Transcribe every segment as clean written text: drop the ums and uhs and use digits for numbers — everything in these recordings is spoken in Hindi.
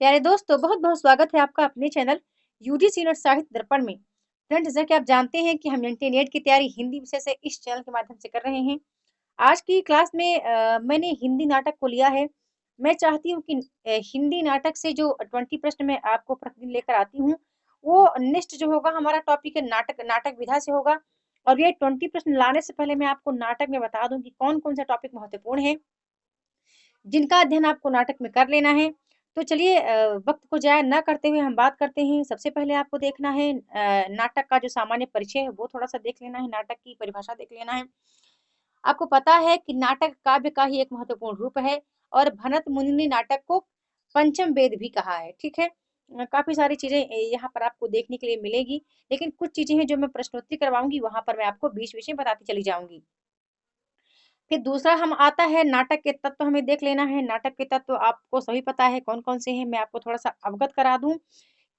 प्यारे दोस्तों, बहुत-बहुत स्वागत है आपका अपने चैनल यूजीसी नेट साहित्य दर्पण में। फ्रेंड्स, जैसा कि आप जानते हैं कि हम इंटरनेट की तैयारी हिंदी विषय से इस चैनल के माध्यम से कर रहे हैं। आज की क्लास में मैंने हिंदी नाटक को लिया है। मैं चाहती हूँ कि हिंदी नाटक से जो 20 प्रश्न मैं आपको प्रतिदिन लेकर आती हूँ, वो नेक्स्ट जो होगा हमारा टॉपिक है नाटक नाटक विधा से होगा। और ये 20 प्रश्न लाने से पहले मैं आपको नाटक में बता दूँ कि कौन-कौन सा टॉपिक महत्वपूर्ण है, जिनका अध्ययन आपको नाटक में कर लेना है। तो चलिए वक़्त को ज़ाया ना करते हुए हम बात करते हैं। सबसे पहले आपको देखना है नाटक का जो सामान्य परिचय है वो थोड़ा-सा देख लेना है, नाटक की परिभाषा देख लेना है। आपको पता है कि नाटक काव्य का ही एक महत्वपूर्ण रूप है और भनत मुनि ने नाटक को पंचम वेद भी कहा है, ठीक है? काफ़ी सारी चीज़ें यहाँ पर आपको देखने के लिए मिलेगी, लेकिन कुछ चीज़ें हैं जो मैं प्रश्नोत्तरी करवाऊँगी, वहाँ पर मैं आपको बीच-बीच में बताती चली जाऊँगी। फिर दूसरा हम आता है नाटक के तत्व हमें देख लेना है। नाटक के तत्व आपको सभी पता है कौन-कौन से हैं, मैं आपको थोड़ा-सा अवगत करा दूँ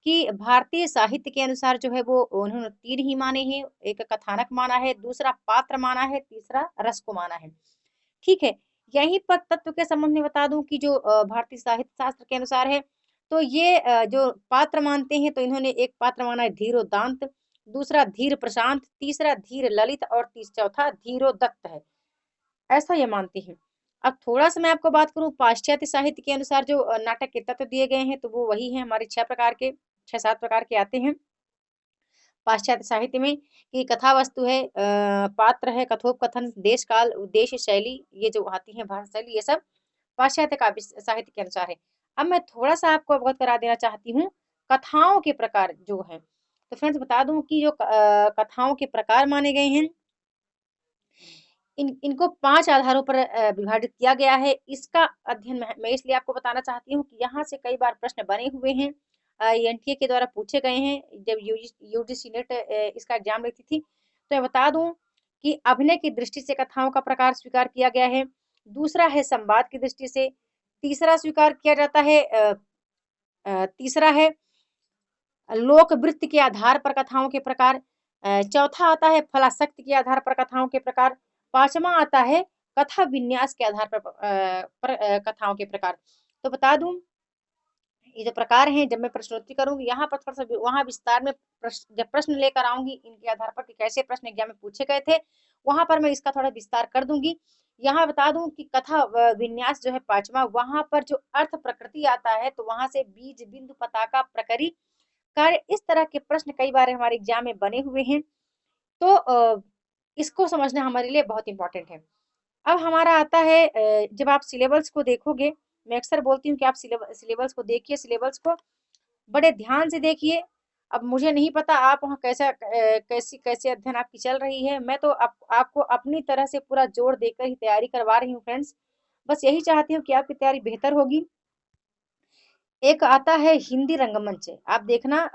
कि भारतीय साहित्य के अनुसार जो है वो उन्होंने 3 ही माने हैं। एक कथानक माना है, दूसरा पात्र माना है, तीसरा रस को माना है। ठीक है? यहीं पर तत्व के संबंध में बता दूँ कि जो भारतीय साहित्य शास्त्र के अनुसार है, तो ये जो पात्र मानते हैं तो इन्होंने एक पात्र माना है धीरोदात्त, दूसरा धीर प्रशांत, तीसरा धीर ललित और चौथा धीरोदत्त है। ऐसा ये मानते हैं। अब थोड़ा-सा मैं आपको बात करूँ पाश्चात्य साहित्य के अनुसार जो नाटक के तत्व दिए गए हैं, तो वो वही हैं हमारे 6 प्रकार के, 6-7 प्रकार के आते हैं पाश्चात्य साहित्य में कि कथा वस्तु है पात्र है, कथोपकथन, देश काल, उद्देश्य, शैली, ये जो आती हैं भाषा शैली, ये सब पाश्चात्य काव्य साहित्य के अनुसार है। अब मैं थोड़ा-सा आपको अवगत करा देना चाहती हूँ, कथाओं के प्रकार जो हैं। तो फ्रेंड्स बता दूँ कि जो कथाओं के प्रकार माने गए हैं इनको 5 आधारों पर विभाजित किया गया है। इसका अध्ययन मैं इसलिए आपको बताना चाहती हूँ कि यहाँ से कई बार प्रश्न बने हुए हैं। एनटीए के द्वारा पूछे गए हैं जब यूजीसी नेट इसका एग्जाम लेती थी। तो मैं बता दूँ कि अभिनय की दृष्टि से कथाओं का प्रकार स्वीकार किया गया है। दूसरा है संवाद की दृष्टि से, तीसरा स्वीकार किया जाता है तीसरा है लोक वृत्त के आधार पर कथाओं के प्रकार चौथा आता है फलाशक्ति के आधार पर कथाओं के प्रकार, पाँचवाँ आता है कथा विन्यास के आधार पर कथाओं के प्रकार। तो बता दूँ ये जो प्रकार हैं जब मैं प्रश्नोत्तरी करूँगी यहाँ पर थोड़ा-सा वहाँ विस्तार में जब प्रश्न लेकर आऊँगी इनके आधार पर कि कैसे प्रश्न एग्जाम में पूछे गए थे, वहाँ पर मैं इसका थोड़ा विस्तार कर दूँगी। यहाँ बता दूँ कि कथा विन्यास जो है 5वाँ वहाँ पर जो अर्थ प्रकृति आता है तो वहाँ से बीज, बिंदु, पताका, प्रकरी कार्य इस तरह के प्रश्न कई बार हमारे एग्जाम में बने हुए हैं। तो इसको समझना हमारे लिए बहुत इम्पोर्टेंट है। अब हमारा आता है जब आप सिलेबस को देखोगे, मैं अक्सर बोलती हूँ कि आप सिलेबस को देखिए, सिलेबस को बड़े ध्यान से देखिए। अब मुझे नहीं पता आप वहाँ कैसे अध्ययन आपकी चल रही है। मैं तो आपको अपनी तरह से पूरा जोर देकर ही तैयारी करवा रही हूँ फ्रेंड्स। बस यही चाहती हूँ कि आपकी तैयारी बेहतर होगी। एक आता है हिंदी रंगमंच। आप देखना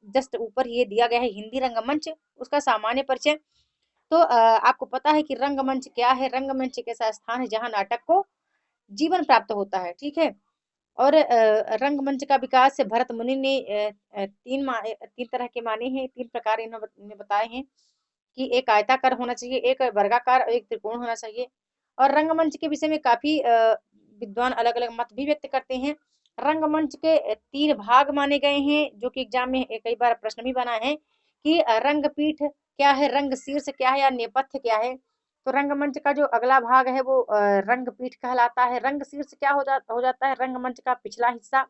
जस्ट ऊपर ये दिया गया है हिंदी रंगमंच, उसका सामान्य परिचय। तो आपको पता है कि रंगमंच क्या है? रंगमंच एक ऐसा स्थान है जहाँ नाटक को जीवन प्राप्त होता है, ठीक है? और रंगमंच का विकास भरत मुनि ने 3 तरह के माने हैं, 3 प्रकार इन्होंने बताए हैं कि एक आयताकार होना चाहिए, एक वर्गाकार और एक त्रिकोण होना चाहिए। और रंगमंच के विषय में काफ़ी विद्वान अलग-अलग मत भी व्यक्त करते हैं। रंगमंच के 3 भाग माने गए हैं, जो कि एग्ज़ाम में कई बार प्रश्न भी बना है कि रंगपीठ क्या है, रंगशीर्ष क्या है या नेपथ्य क्या है? तो रंगमंच का जो अगला भाग है वो रंगपीठ कहलाता है। रंगशीर्ष क्या हो जाता है? रंगमंच का पिछला हिस्सा।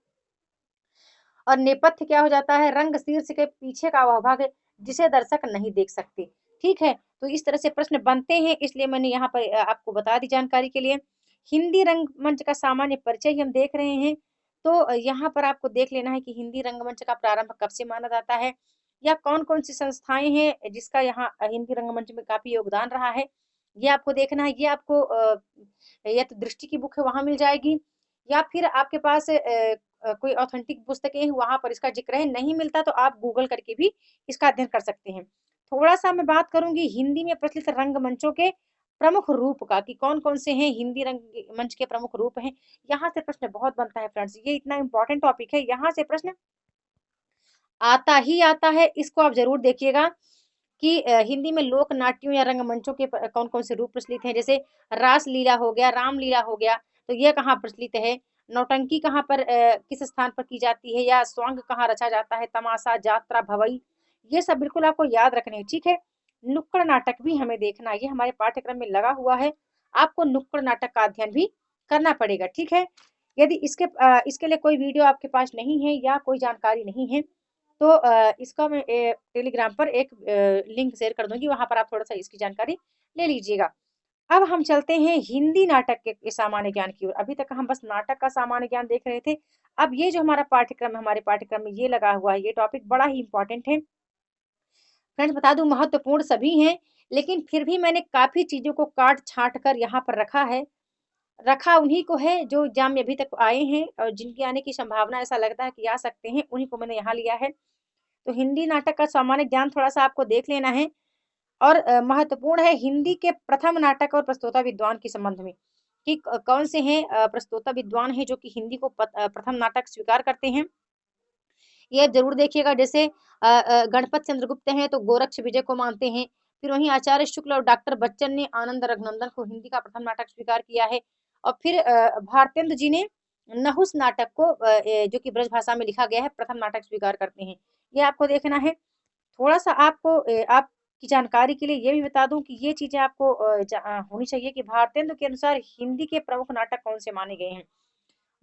और नेपथ्य क्या हो जाता है? रंगशीर्ष के पीछे का वह भाग जिसे दर्शक नहीं देख सकते। ठीक है? तो इस तरह से प्रश्न बनते हैं इसलिए मैंने यहाँ पर आपको बता दी जानकारी के लिए। हिंदी रंगमंच का सामान्य परिचय ही हम देख रहे हैं। तो यहाँ पर आपको देख लेना है कि हिंदी रंगमंच का प्रारंभ कब से माना जाता है या कौन-कौन सी संस्थाएँ हैं जिसका यहाँ हिंदी रंगमंच में काफ़ी योगदान रहा है। ये आपको देखना है। ये आपको या तो दृष्टि की बुक है वहाँ मिल जाएगी या फिर आपके पास कोई ऑथेंटिक पुस्तकें हैं वहाँ पर इसका ज़िक्र है, नहीं मिलता तो आप गूगल करके भी इसका अध्ययन कर सकते हैं। थोड़ा-सा मैं बात करूँगी हिंदी में प्रचलित रंगमंचों के प्रमुख रूप का कि कौन-कौन से हैं हिंदी रंगमंच के प्रमुख रूप हैं। यहाँ से प्रश्न बहुत बनता है फ्रेंड्स, ये इतना इम्पोर्टेंट टॉपिक है, यहाँ से प्रश्न आता ही आता है। इसको आप ज़रूर देखिएगा कि हिंदी में लोक नाट्यों या रंगमंचों के कौन-कौन से रूप प्रचलित हैं, जैसे रास लीला हो गया, रामलीला हो गया, तो ये कहाँ प्रचलित है? नौटंकी कहाँ पर किस स्थान पर की जाती है, या स्वांग कहाँ रचा जाता है, तमाशा, जात्रा, भवई, ये सब बिल्कुल आपको याद रखने हैं, ठीक है। नुक्कड़ नाटक भी हमें देखना है, ये हमारे पाठ्यक्रम में लगा हुआ है, आपको नुक्कड़ नाटक का अध्ययन भी करना पड़ेगा, ठीक है। यदि इसके लिए कोई वीडियो आपके पास नहीं है या कोई जानकारी नहीं है, तो इसका मैं टेलीग्राम पर एक लिंक शेयर कर दूंगी, वहां पर आप थोड़ा सा इसकी जानकारी ले लीजिएगा। अब हम चलते हैं हिंदी नाटक के सामान्य ज्ञान की ओर। अभी तक हम बस नाटक का सामान्य ज्ञान देख रहे थे। अब ये जो हमारा पाठ्यक्रम है, हमारे पाठ्यक्रम में ये लगा हुआ है, ये टॉपिक बड़ा ही इंपॉर्टेंट है फ्रेंड्स, बता दूं महत्वपूर्ण सभी हैं, लेकिन फिर भी मैंने काफी चीजों को काट छांट कर यहाँ पर रखा है। रखा उन्हीं को है जो एग्जाम में अभी तक आए हैं और जिनके आने की संभावना ऐसा लगता है कि आ सकते हैं, उन्हीं को मैंने यहाँ लिया है। तो हिंदी नाटक का सामान्य ज्ञान थोड़ा सा आपको देख लेना है। और महत्वपूर्ण है हिंदी के प्रथम नाटक और प्रस्तोता विद्वान के संबंध में, कि कौन से हैं प्रस्तोता विद्वान हैं जो कि हिंदी को प्रथम नाटक स्वीकार करते हैं, ये जरूर देखिएगा। जैसे गणपत चंद्रगुप्त हैं तो गोरक्ष विजय को मानते हैं। फिर वहीं आचार्य शुक्ल और डॉक्टर बच्चन ने आनंद रघुनंदन को हिंदी का प्रथम नाटक स्वीकार किया है। और फिर भारतेंद्र जी ने नहुस नाटक को जो कि ब्रज भाषा में लिखा गया है, प्रथम नाटक स्वीकार करते हैं। ये आपको देखना है। थोड़ा सा आपको आपकी जानकारी के लिए ये भी बता दूं कि ये चीजें आपको होनी चाहिए कि भारतेंद्र के अनुसार हिंदी के प्रमुख नाटक कौन से माने गए हैं।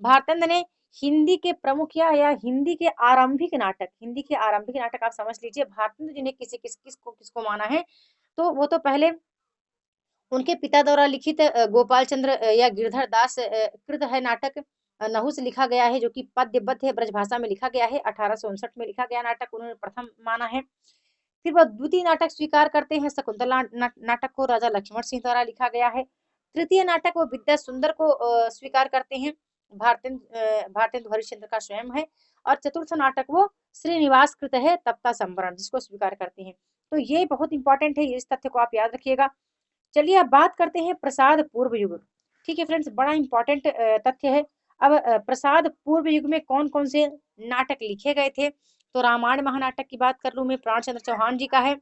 भारतेंद्र ने हिंदी के प्रमुख या हिंदी के आरंभिक नाटक आप समझ लीजिए, भारतेंद्र जी ने किसको माना है। तो वो तो पहले उनके पिता द्वारा लिखित गोपाल चंद्र या गिरधर दास कृत है नाटक नहुस लिखा गया है, जो कि पद्यबद्ध है, ब्रजभाषा में लिखा गया है, 1859 में लिखा गया नाटक उन्होंने प्रथम माना है। फिर वह द्वितीय नाटक स्वीकार करते हैं, शकुंतला नाटक को राजा लक्ष्मण सिंह द्वारा लिखा गया है। तृतीय नाटक वो विद्या सुंदर को स्वीकार करते हैं, भारतेंदु हरिश्चंद्र का स्वयं है। और चतुर्थ नाटक वो श्रीनिवास कृत है, तप्ता संवरण, जिसको स्वीकार करते हैं। तो ये बहुत इंपॉर्टेंट है, इस तथ्य को आप याद रखिएगा। चलिए अब बात करते हैं प्रसाद पूर्व युग। ठीक है फ्रेंड्स, बड़ा इंपॉर्टेंट तथ्य है। अब प्रसाद पूर्व युग में कौन कौन से नाटक लिखे गए थे, तो रामायण महानाटक की बात कर लूं मैं, प्राणचंद्र चौहान जी का है।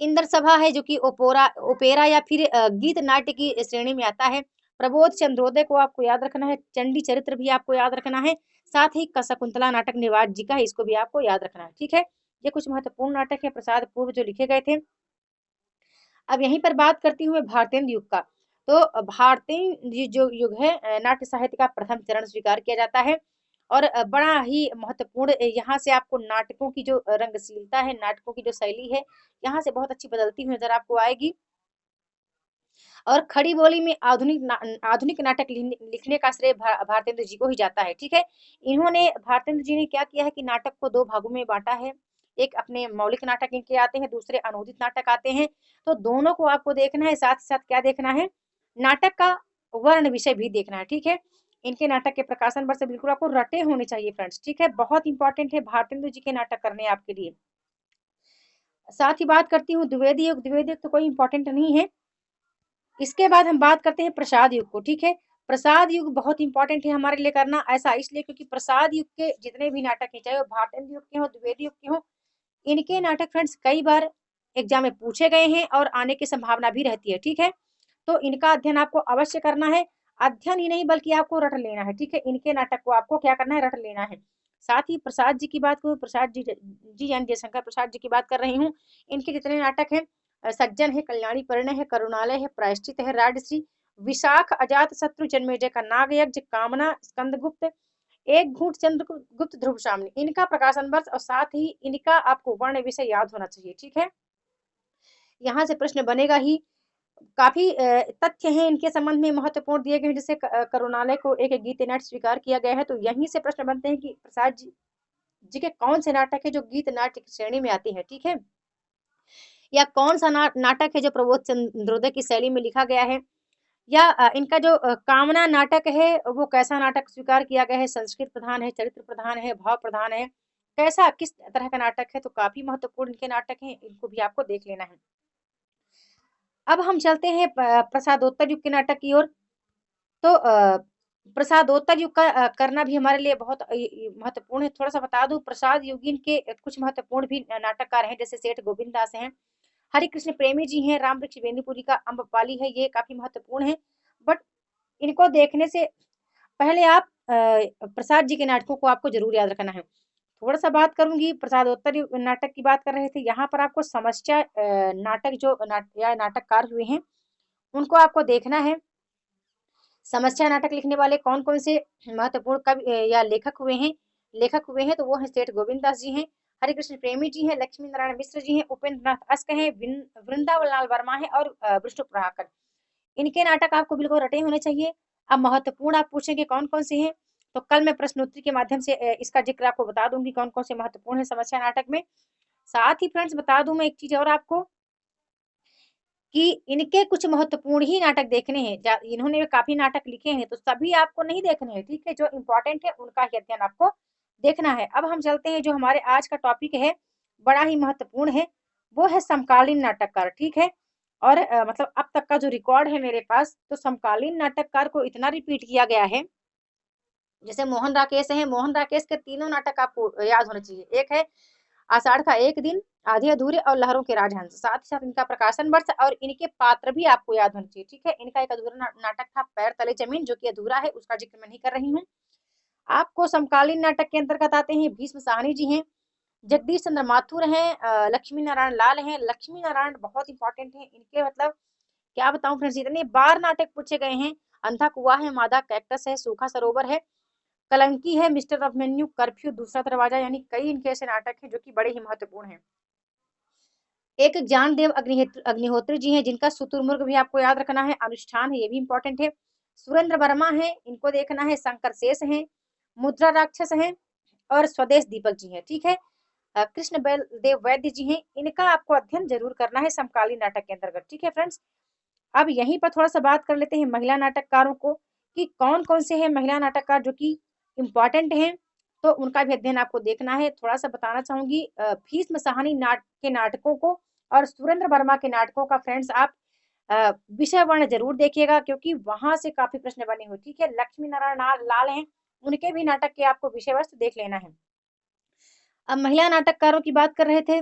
इंद्र सभा है, जो कि ओपेरा या फिर गीत नाट्य की श्रेणी में आता है। प्रबोध चंद्रोदय को आपको याद रखना है। चंडी चरित्र भी आपको याद रखना है। साथ ही शकुंतला नाटक निर्वात जी का है, इसको भी आपको याद रखना है, ठीक है। ये कुछ महत्वपूर्ण नाटक है प्रसाद पूर्व जो लिखे गए थे। अब यहीं पर बात करती हूँ मैं भारतेंदु युग का। तो भारतेंदु जो युग है, नाट्य साहित्य का प्रथम चरण स्वीकार किया जाता है। और बड़ा ही महत्वपूर्ण यहाँ से आपको नाटकों की जो रंगशीलता है, नाटकों की जो शैली है, यहाँ से बहुत अच्छी बदलती हुई नजर आपको आएगी। और खड़ी बोली में आधुनिक नाटक लिखने का श्रेय भारतेंद्र जी को ही जाता है, ठीक है। इन्होंने भारतेंद्र जी ने क्या किया है कि नाटक को दो भागों में बांटा है। एक अपने मौलिक नाटक इनके आते हैं, दूसरे अनुदित नाटक आते हैं। तो दोनों को आपको देखना है, साथ साथ क्या देखना है, नाटक का वर्ण विषय भी देखना है, ठीक है। इनके नाटक के प्रकाशन वर्ष बिल्कुल आपको रटे होने चाहिए फ्रेंड्स, ठीक है। बहुत इंपॉर्टेंट है भारतेंद्र जी के नाटक करने आपके लिए। साथ ही बात करती हूँ द्विवेदी युग। द्विवेदी युग तो कोई इंपॉर्टेंट नहीं है। इसके बाद हम बात करते हैं प्रसाद युग को, ठीक है। प्रसाद युग बहुत इंपॉर्टेंट है हमारे लिए करना, ऐसा इसलिए क्योंकि प्रसाद युग के जितने भी नाटक हैं, चाहे वो भारतेंद्र युग के हो, द्विवेदी युग के हो, इनके नाटक फ्रेंड्स कई बार एग्जाम में पूछे गए हैं और आने की संभावना भी रहती है, ठीक है। तो इनका अध्ययन आपको अवश्य करना है। अध्ययन ही नहीं बल्कि आपको रट लेना है, ठीक है। इनके नाटक को आपको क्या करना है, रट लेना है। साथ ही प्रसाद जी की बात करूँ, प्रसाद जी यानी जयशंकर प्रसाद जी की बात कर रही हूँ। इनके जितने नाटक हैं, सज्जन है, कल्याणी परिणय है, करुणालय है, प्रायश्चित है, राजश्री, विशाख, अजात शत्रु, जन्मेजय का नागयज्ञ, कामना, स्कंदगुप्त, एक घूंट चंद्रगुप्त, ध्रुव सामने, इनका प्रकाशन वर्ष और साथ ही इनका आपको वर्ण विषय याद होना चाहिए, ठीक है। यहाँ से प्रश्न बनेगा ही। काफी तथ्य हैं इनके संबंध में महत्वपूर्ण दिए गए हैं, जैसे करुणालय को एक गीत नाट्य स्वीकार किया गया है। तो यहीं से प्रश्न बनते हैं कि प्रसाद जी के कौन से नाटक है जो गीत नाट्य की श्रेणी में आती है, ठीक है। या कौन सा नाटक है जो प्रबोध चंद्रोदय की शैली में लिखा गया है। या इनका जो कामना नाटक है वो कैसा नाटक स्वीकार किया गया है, संस्कृत प्रधान है, चरित्र प्रधान है, भाव प्रधान है, कैसा किस तरह का नाटक है। तो काफी महत्वपूर्ण इनके नाटक हैं, इनको भी आपको देख लेना है। अब हम चलते हैं प्रसादोत्तर युग के नाटक की ओर। तो प्रसादोत्तर युग का करना भी हमारे लिए बहुत महत्वपूर्ण है। थोड़ा सा बता दूं, प्रसाद युगीन के कुछ महत्वपूर्ण भी नाटककार हैं, जैसे सेठ गोविंद दास हैं, हरिकृष्ण प्रेमी जी हैं, राम वृक्ष बेनीपुरी का अम्बपाली है, ये काफी महत्वपूर्ण है। बट इनको देखने से पहले आप प्रसाद जी के नाटकों को आपको जरूर याद रखना है। थोड़ा सा बात करूंगी प्रसादोत्तरी नाटक की बात कर रहे थे, यहाँ पर आपको समस्या नाटक जो या नाटककार हुए हैं उनको आपको देखना है। समस्या नाटक लिखने वाले कौन कौन से महत्वपूर्ण कवि या लेखक हुए हैं तो वो हैं सेठ गोविंद दास जी हैं, हरिकृष्ण प्रेमी जी हैं, लक्ष्मी नारायण मिश्र जी हैं, उपेंद्र नाथ अस्क हैं, वृंदावन लाल वर्मा है और विष्णु प्रभाकर। इनके नाटक आपको बिल्कुल रटे होने चाहिए। अब महत्वपूर्ण आप पूछेंगे कौन कौन से हैं, तो कल मैं प्रश्नोत्तरी के माध्यम से इसका जिक्र आपको बता दूंगी कौन कौन से महत्वपूर्ण है समस्या नाटक में। साथ ही फ्रेंड्स बता दूं मैं एक चीज और आपको कि इनके कुछ महत्वपूर्ण ही नाटक देखने हैं। इन्होंने काफी नाटक लिखे हैं तो सभी आपको नहीं देखने हैं, ठीक है, जो इम्पोर्टेंट है उनका ही अध्ययन आपको देखना है। अब हम चलते हैं जो हमारे आज का टॉपिक है, बड़ा ही महत्वपूर्ण है, वो है समकालीन नाटककार, ठीक है। और मतलब अब तक का जो रिकॉर्ड है मेरे पास, तो समकालीन नाटककार को इतना रिपीट किया गया है, जैसे मोहन राकेश है, मोहन राकेश के तीनों नाटक आपको याद होने चाहिए। एक है आषाढ़ का एक दिन, आधे अधूरे और लहरों के राजहंस। साथ ही साथ इनका प्रकाशन वर्ष और इनके पात्र भी आपको याद होने चाहिए, ठीक है। इनका एक अधूरा नाटक था पैर तले जमीन, जो कि अधूरा है, उसका जिक्र मैं नहीं कर रही हूँ। आपको समकालीन नाटक के अंतर्गत आते हैं भीष्म साहनी जी हैं, जगदीश चंद्र माथुर हैं, लक्ष्मी नारायण लाल हैं। लक्ष्मी नारायण बहुत इंपॉर्टेंट है, इनके मतलब क्या बताऊं फ्रेंड्स, इतने बार नाटक पूछे गए हैं। अंधा कुआं है, मादा कैक्टस है, सूखा सरोवर है, कलंकी है, मिस्टर अभिमन्यु, कर्फ्यू, दूसरा दरवाजा, यानी कई इनके ऐसे नाटक हैं जो कि बड़े ही महत्वपूर्ण हैं। एक ज्ञानदेव अग्निहोत्री जी हैं, जिनका शुतुरमुर्ग भी आपको याद रखना है, अनुष्ठान है, ये भी इंपॉर्टेंट है। सुरेंद्र वर्मा है, इनको देखना है। शंकर शेष हैं, मुद्रा राक्षस हैं और स्वदेश दीपक जी हैं, ठीक है। कृष्ण बलदेव वैद्य जी हैं, इनका आपको अध्ययन जरूर करना है समकालीन नाटक के अंतर्गत, ठीक है फ्रेंड्स। अब यहीं पर थोड़ा सा बात कर लेते हैं महिला नाटककारों को, कि कौन कौन से हैं महिला नाटककार जो कि इम्पोर्टेंट हैं, तो उनका भी अध्ययन आपको देखना है। थोड़ा सा बताना चाहूंगी भीष्म साहनी के नाटकों को और सुरेंद्र वर्मा के नाटकों का फ्रेंड्स आप विषय वर्ण जरूर देखिएगा, क्योंकि वहां से काफी प्रश्न बने हुए, ठीक है। लक्ष्मी नारायण लाल हैं, उनके भी नाटक के आपको विषय वस्तु देख लेना है। अब महिला नाटककारों की बात कर रहे थे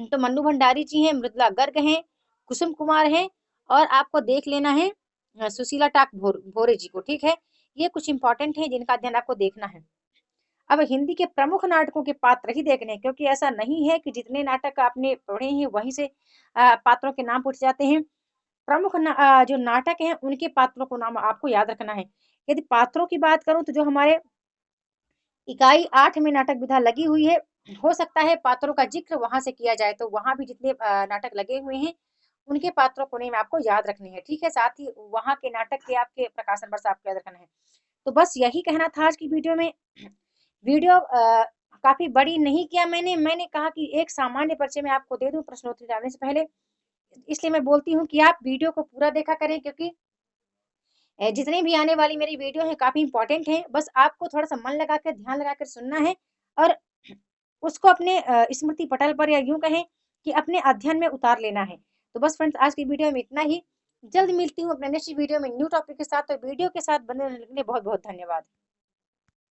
तो मन्नू भंडारी जी हैं, मृदुला गर्ग हैं, कुसुम कुमार हैं और आपको देख लेना है सुशीला टाक भोरे जी को, ठीक है। ये कुछ इंपॉर्टेंट है जिनका अध्ययन आपको देखना है। अब हिंदी के प्रमुख नाटकों के पात्र ही देखने हैं, क्योंकि ऐसा नहीं है कि जितने नाटक आपने पढ़े हैं वहीं से पात्रों के नाम पूछ जाते हैं। प्रमुख जो नाटक हैं उनके पात्रों को नाम आपको याद रखना है। यदि पात्रों की बात करूं तो जो हमारे इकाई 8 में नाटक विधा लगी हुई है, हो सकता है पात्रों का जिक्र वहां से किया जाए, तो वहां भी जितने नाटक लगे हुए हैं उनके पात्रों को नेम आपको याद रखने हैं, ठीक है। साथ ही वहां के नाटक के आपके प्रकाशन वर्ष आपको याद रखना है। तो बस यही कहना था आज की वीडियो में। वीडियो काफी बड़ी नहीं किया मैंने कहा कि एक सामान्य परिचय में आपको दे दूं प्रश्नोत्तरी डालने से पहले, इसलिए मैं बोलती हूँ कि आप वीडियो को पूरा देखा करें, क्योंकि जितनी भी आने वाली मेरी वीडियो है काफी इंपॉर्टेंट है। बस आपको थोड़ा सा मन लगा कर ध्यान लगा कर सुनना है और उसको अपने स्मृति पटल पर, या यूं कहें कि अपने अध्ययन में उतार लेना है। तो बस फ्रेंड्स आज की वीडियो में इतना ही। जल्द मिलती हूँ अपने नेक्स्ट वीडियो में न्यू टॉपिक के साथ। तो वीडियो के साथ बने रहने के लिए बहुत बहुत धन्यवाद।